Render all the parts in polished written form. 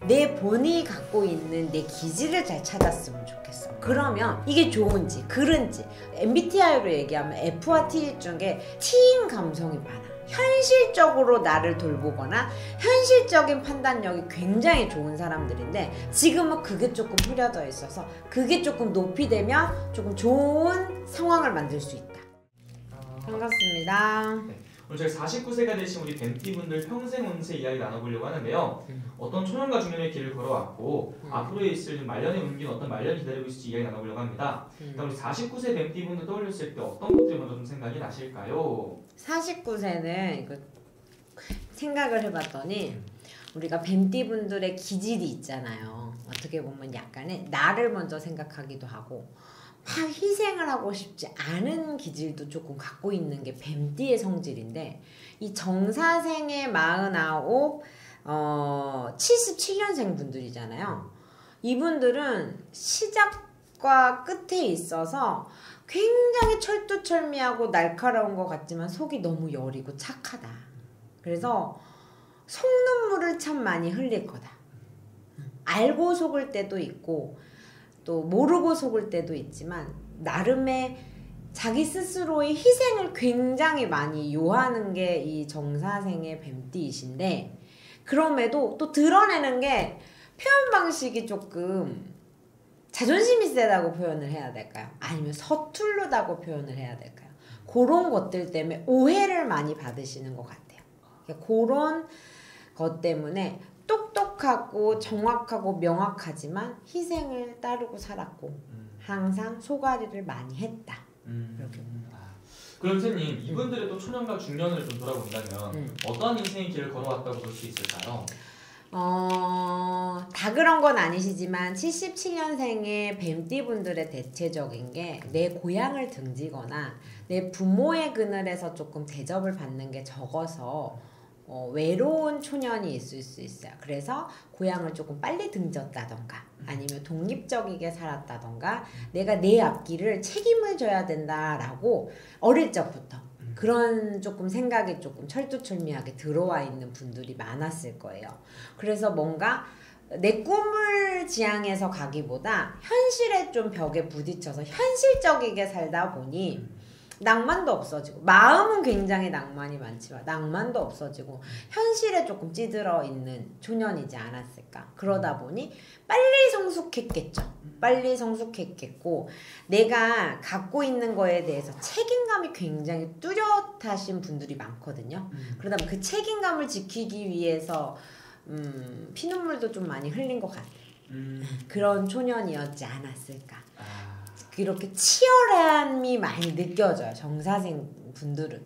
내 본인이 갖고 있는 내 기질을 잘 찾았으면 좋겠어. 그러면 이게 좋은지 그른지, MBTI로 얘기하면 F와 T 중에 T인 감성이 많아. 현실적으로 나를 돌보거나 현실적인 판단력이 굉장히 좋은 사람들인데, 지금은 그게 조금 흐려져 있어서 그게 조금 높이되면 조금 좋은 상황을 만들 수 있다. 반갑습니다. 네. 오늘 저희 49세가 되신 우리 뱀띠분들 평생 운세 이야기 나눠보려고 하는데요. 어떤 초년과 중년의 길을 걸어왔고 앞으로 있을 말년의 운기는 어떤 말년이 기다리고 있을지 이야기 나눠보려고 합니다. 일단 우리 49세 뱀띠분들 떠올렸을 때 어떤 것들이 먼저 좀 생각이 나실까요? 49세는 이거 생각을 해봤더니 우리가 뱀띠분들의 기질이 있잖아요. 어떻게 보면 약간의 나를 먼저 생각하기도 하고 막 희생을 하고 싶지 않은 기질도 조금 갖고 있는 게 뱀띠의 성질인데, 이 정사생의 49, 77년생 분들이잖아요. 이분들은 시작과 끝에 있어서 굉장히 철두철미하고 날카로운 것 같지만 속이 너무 여리고 착하다. 그래서 속눈물을 참 많이 흘릴 거다. 알고 속을 때도 있고 또 모르고 속을 때도 있지만 나름의 자기 스스로의 희생을 굉장히 많이 요하는 게 이 정사생의 뱀띠이신데, 그럼에도 또 드러내는 게 표현 방식이 조금 자존심이 세다고 표현을 해야 될까요? 아니면 서툴르다고 표현을 해야 될까요? 그런 것들 때문에 오해를 많이 받으시는 것 같아요. 그런 것 때문에 똑똑하고 정확하고 명확하지만 희생을 따르고 살았고 항상 소가리를 많이 했다. 이렇게 봅니다. 그럼 선생님, 이분들의 또 초년과 중년을 좀 돌아본다면 어떠한 인생의 길을 걸어왔다고 볼 수 있을까요? 다 그런 건 아니시지만 77년생의 뱀띠분들의 대체적인 게 내 고향을 등지거나 내 부모의 그늘에서 조금 대접을 받는 게 적어서 외로운 초년이 있을 수 있어요. 그래서 고향을 조금 빨리 등졌다던가 아니면 독립적이게 살았다던가 내가 내 앞길을 책임을 져야 된다라고 어릴 적부터 그런 조금 생각이 조금 철두철미하게 들어와 있는 분들이 많았을 거예요. 그래서 뭔가 내 꿈을 지향해서 가기보다 현실에 좀 벽에 부딪혀서 현실적이게 살다 보니 낭만도 없어지고, 마음은 굉장히 낭만이 많지만 낭만도 없어지고 현실에 조금 찌들어 있는 초년이지 않았을까. 그러다 보니 빨리 성숙했겠죠. 빨리 성숙했겠고 내가 갖고 있는 거에 대해서 책임감이 굉장히 뚜렷하신 분들이 많거든요. 그러다 보니 그 책임감을 지키기 위해서 피눈물도 좀 많이 흘린 것 같아요. 그런 초년이었지 않았을까. 이렇게 치열함이 많이 느껴져요, 정사생 분들은.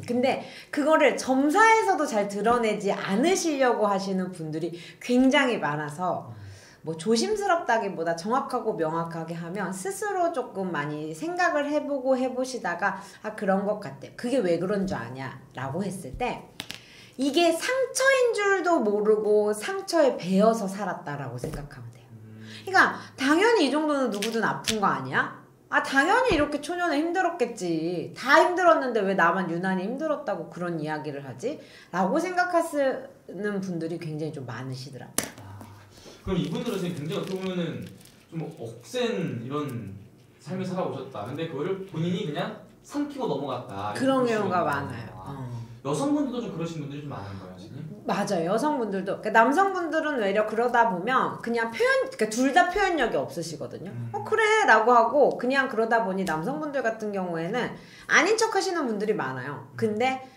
근데 그거를 점사에서도 잘 드러내지 않으시려고 하시는 분들이 굉장히 많아서 뭐 조심스럽다기보다 정확하고 명확하게 하면 스스로 조금 많이 생각을 해보시다가 아 그런 것 같아. 그게 왜 그런 줄 아냐 라고 했을 때 이게 상처인 줄도 모르고 상처에 베어서 살았다라고 생각하면 돼요. 그러니까 당연히 이 정도는 누구든 아픈 거 아니야? 아 당연히 이렇게 초년에 힘들었겠지. 다 힘들었는데 왜 나만 유난히 힘들었다고 그런 이야기를 하지? 라고 생각하시는 분들이 굉장히 좀 많으시더라고요. 그럼 이분들은 굉장히 어떻게 보면은 좀 억센 이런 삶을 살아오셨다. 근데 그거를 본인이 그냥 삼키고 넘어갔다. 그런 경우가 많아요. 여성분들도 좀 그러신 분들이 좀 많은 거예요, 선생님? 맞아요. 여성분들도. 그러니까 남성분들은 외려 그러다 보면 그냥 그러니까 둘 다 표현력이 없으시거든요. 그래 라고 하고 그냥 그러다 보니 남성분들 같은 경우에는 아닌 척 하시는 분들이 많아요. 근데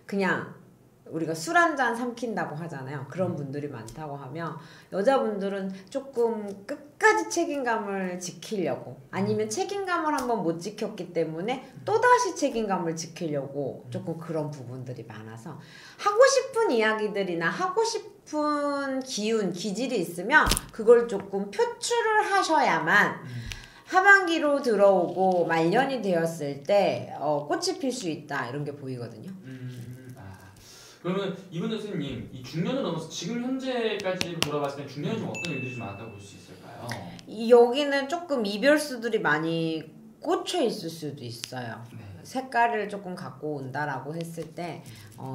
그냥 우리가 술 한잔 삼킨다고 하잖아요. 그런 분들이 많다고 하면 여자분들은 조금 끝까지 책임감을 지키려고 아니면 책임감을 한번 못 지켰기 때문에 또다시 책임감을 지키려고 조금 그런 부분들이 많아서 하고 싶은 이야기들이나 하고 싶은 기운, 기질이 있으면 그걸 조금 표출을 하셔야만 하반기로 들어오고 말년이 되었을 때 꽃이 필 수 있다 이런 게 보이거든요. 그러면 이분들 선생님, 이 중년을 넘어서 지금 현재까지 돌아봤을 때 중년에 좀 어떤 일들이 좀 많았다고 볼 수 있을까요? 여기는 조금 이별수들이 많이 꽂혀 있을 수도 있어요. 네. 색깔을 조금 갖고 온다라고 했을 때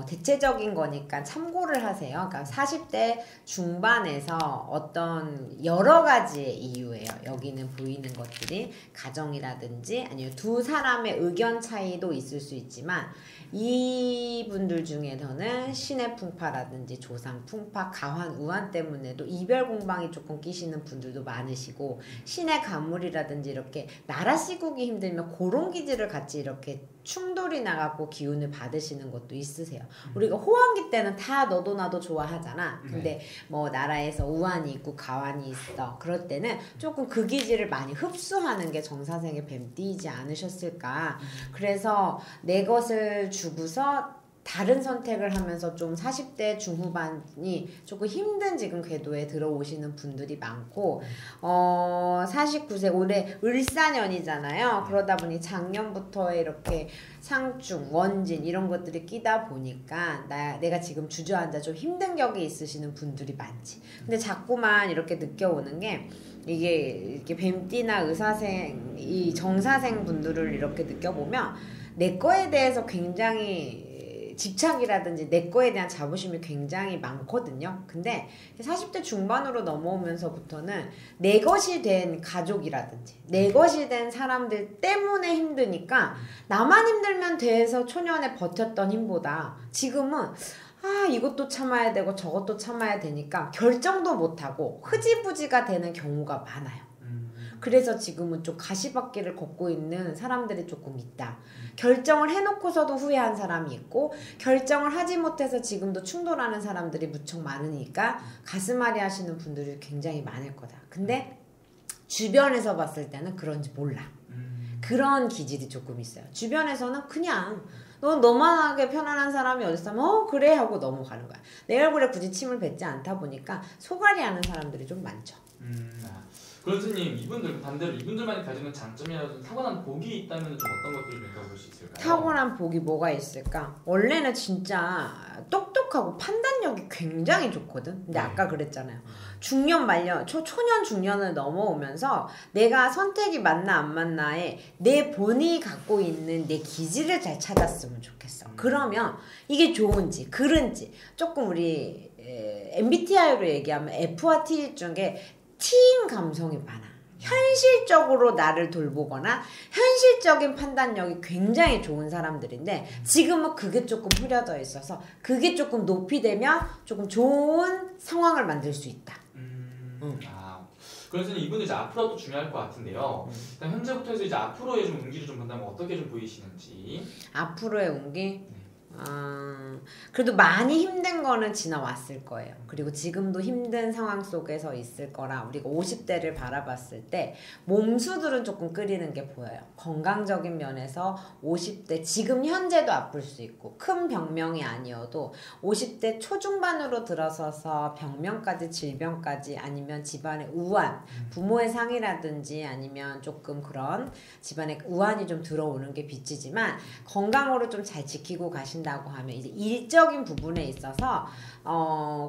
대체적인 거니까 참고를 하세요. 그러니까 40대 중반에서 어떤 여러 가지의 이유예요. 여기는 보이는 것들이 가정이라든지 아니면 두 사람의 의견 차이도 있을 수 있지만 이분들 중에서는 신의 풍파라든지 조상 풍파, 가환, 우환 때문에도 이별 공방이 조금 끼시는 분들도 많으시고 신의 가물이라든지 이렇게 나라 시국이 힘들면 그런 기질을 같이 이렇게 충돌이 나갖고 기운을 받으시는 것도 있으세요. 우리가 호황기 때는 다 너도 나도 좋아하잖아. 근데 뭐 나라에서 우환이 있고 가환이 있어. 그럴 때는 조금 그 기질을 많이 흡수하는 게 정사생의 뱀띠이지 않으셨을까. 그래서 내 것을 주고서 다른 선택을 하면서 좀 40대 중후반이 조금 힘든 지금 궤도에 들어오시는 분들이 많고 49세 올해 을사년이잖아요. 그러다 보니 작년부터 이렇게 상충, 원진 이런 것들이 끼다 보니까 내가 지금 주저앉아 좀 힘든 격이 있으시는 분들이 많지. 근데 자꾸만 이렇게 느껴오는 게 이게 뱀띠나 의사생, 이 정사생 분들을 이렇게 느껴보면 내 거에 대해서 굉장히 집착이라든지 내 거에 대한 자부심이 굉장히 많거든요. 근데 40대 중반으로 넘어오면서부터는 내 것이 된 가족이라든지 내 것이 된 사람들 때문에 힘드니까 나만 힘들면 돼서 초년에 버텼던 힘보다 지금은 이것도 참아야 되고 저것도 참아야 되니까 결정도 못하고 흐지부지가 되는 경우가 많아요. 그래서 지금은 좀 가시밭길을 걷고 있는 사람들이 조금 있다. 결정을 해놓고서도 후회한 사람이 있고 결정을 하지 못해서 지금도 충돌하는 사람들이 무척 많으니까 가슴앓이 하시는 분들이 굉장히 많을 거다. 근데 주변에서 봤을 때는 그런지 몰라. 그런 기질이 조금 있어요. 주변에서는 그냥 너만하게 편안한 사람이 어딨으면 그래 하고 넘어가는 거야. 내 얼굴에 굳이 침을 뱉지 않다 보니까 소갈이 하는 사람들이 좀 많죠. 그렇습님, 이분들 반대로 이분들만이 가지는 장점이라든지 타고난 복이 있다면 좀 어떤 것들을 느껴볼 수 있을까요? 타고난 복이 뭐가 있을까? 원래는 진짜 똑똑하고 판단력이 굉장히 좋거든. 근데 아까 그랬잖아요. 중년 말년, 초년 중년을 넘어오면서 내가 선택이 맞나 안 맞나에 내 본인이 갖고 있는 내 기질을 잘 찾았으면 좋겠어. 그러면 이게 좋은지 그른지 조금 우리 MBTI로 얘기하면 F와 T 중에 T인 감성이 많아. 현실적으로 나를 돌보거나 현실적인 판단력이 굉장히 좋은 사람들인데 지금은 그게 조금 흐려져 있어서 그게 조금 높이 되면 조금 좋은 상황을 만들 수 있다. 그래서 이분들 이제 앞으로도 중요할 것 같은데요. 일단 현재부터 해서 이제 앞으로의 좀 운기를 좀 본다면 어떻게 좀 보이시는지. 앞으로의 운기? 그래도 많이 힘든 거는 지나왔을 거예요. 그리고 지금도 힘든 상황 속에서 있을 거라 우리가 50대를 바라봤을 때 몸수들은 조금 끓이는 게 보여요. 건강적인 면에서 50대 지금 현재도 아플 수 있고 큰 병명이 아니어도 50대 초중반으로 들어서서 병명까지 질병까지 아니면 집안의 우환 부모의 상이라든지 아니면 조금 그런 집안에 우환이 좀 들어오는 게 빛이지만 건강으로 좀 잘 지키고 가신다고 하면 이제 일적인 부분에 있어서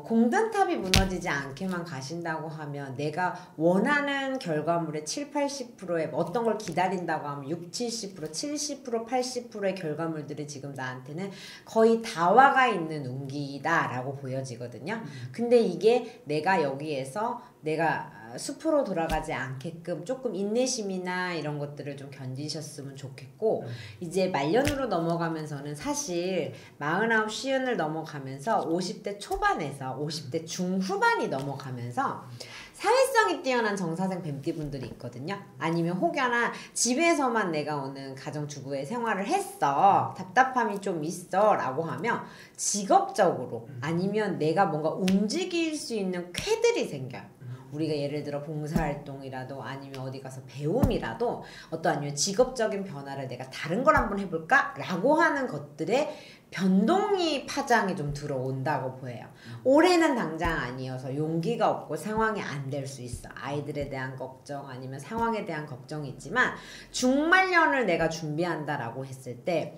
공든탑이 무너지지 않게만 가신다고 하면 내가 원하는 결과물의 7, 80%의 어떤 걸 기다린다고 하면 6, 70%, 70%, 80%의 결과물들이 지금 나한테는 거의 다 와가 있는 운기다라고 보여지거든요. 근데 이게 내가 여기에서 내가 숲으로 돌아가지 않게끔 조금 인내심이나 이런 것들을 좀 견디셨으면 좋겠고 이제 말년으로 넘어가면서는 사실 49, 시운을 넘어가면서 50대 초반에서 50대 중후반이 넘어가면서 사회성이 뛰어난 정사생 뱀띠분들이 있거든요. 아니면 혹여나 집에서만 내가 오는 가정주부의 생활을 했어. 답답함이 좀 있어 라고 하면 직업적으로 아니면 내가 뭔가 움직일 수 있는 쾌들이 생겨요. 우리가 예를 들어 봉사활동이라도 아니면 어디 가서 배움이라도 아니면 직업적인 변화를 내가 다른 걸 한번 해볼까? 라고 하는 것들에 변동이 파장이 좀 들어온다고 보여요. 올해는 당장 아니어서 용기가 없고 상황이 안 될 수 있어. 아이들에 대한 걱정 아니면 상황에 대한 걱정이 있지만 중말년을 내가 준비한다라고 했을 때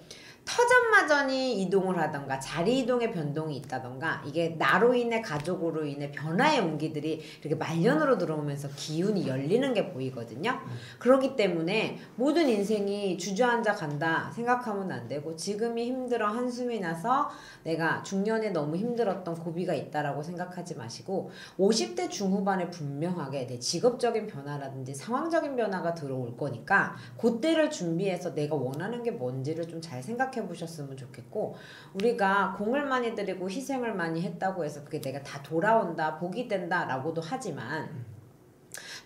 터전마전이 이동을 하던가 자리 이동의 변동이 있다던가 이게 나로 인해 가족으로 인해 변화의 온기들이 이렇게 말년으로 들어오면서 기운이 열리는 게 보이거든요. 그렇기 때문에 모든 인생이 주저앉아 간다 생각하면 안 되고 지금이 힘들어 한숨이 나서 내가 중년에 너무 힘들었던 고비가 있다라고 생각하지 마시고 50대 중후반에 분명하게 내 직업적인 변화라든지 상황적인 변화가 들어올 거니까 그때를 준비해서 내가 원하는 게 뭔지를 좀 잘 생각해 보셨으면 좋겠고 우리가 공을 많이 들이고 희생을 많이 했다고 해서 그게 내가 다 돌아온다 복이 된다 라고도 하지만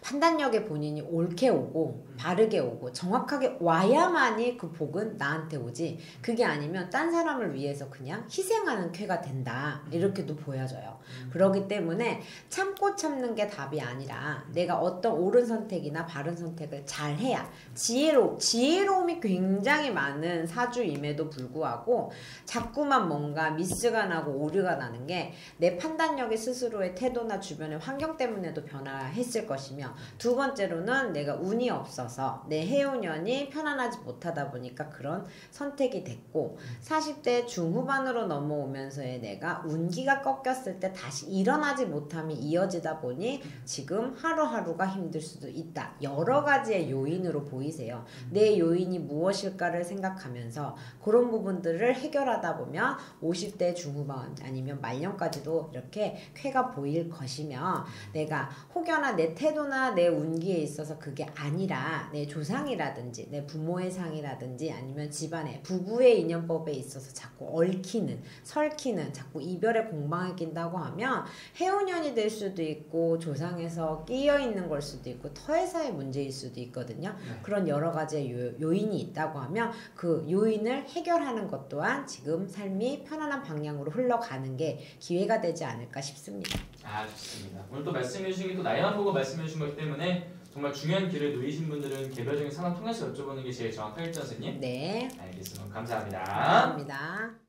판단력에 본인이 옳게 오고 바르게 오고 정확하게 와야만이 그 복은 나한테 오지 그게 아니면 딴 사람을 위해서 그냥 희생하는 쾌가 된다 이렇게도 보여져요. 그렇기 때문에 참고 참는 게 답이 아니라 내가 어떤 옳은 선택이나 바른 선택을 잘 해야 지혜로움이 굉장히 많은 사주임에도 불구하고 자꾸만 뭔가 미스가 나고 오류가 나는 게 내 판단력이 스스로의 태도나 주변의 환경 때문에도 변화했을 것이며 두 번째로는 내가 운이 없어서 내 해운년이 편안하지 못하다 보니까 그런 선택이 됐고 40대 중후반으로 넘어오면서의 내가 운기가 꺾였을 때 다시 일어나지 못함이 이어지다 보니 지금 하루하루가 힘들 수도 있다. 여러 가지의 요인으로 보이세요. 내 요인이 무엇일까를 생각하면서 그런 부분들을 해결하다 보면 50대 중후반 아니면 말년까지도 이렇게 쾌가 보일 것이며 내가 혹여나 내 태도나 내 운기에 있어서 그게 아니라 내 조상이라든지 내 부모의 상이라든지 아니면 집안의 부부의 인연법에 있어서 자꾸 얽히는 설키는 자꾸 이별의 공방에 낀다고 하면 해운년이 될 수도 있고 조상에서 끼어 있는 걸 수도 있고 터에서의 문제일 수도 있거든요. 그런 여러 가지의 요인이 있다고 하면 그 요인을 해결하는 것 또한 지금 삶이 편안한 방향으로 흘러가는 게 기회가 되지 않을까 싶습니다. 아 좋습니다. 오늘 또 말씀해 주신 게 또 나이만 보고 말씀해 주신 거기 때문에 정말 중요한 길을 놓이신 분들은 개별적인 상황 통해서 여쭤보는 게 제일 정확하겠죠 선생님? 네. 알겠습니다. 감사합니다. 감사합니다.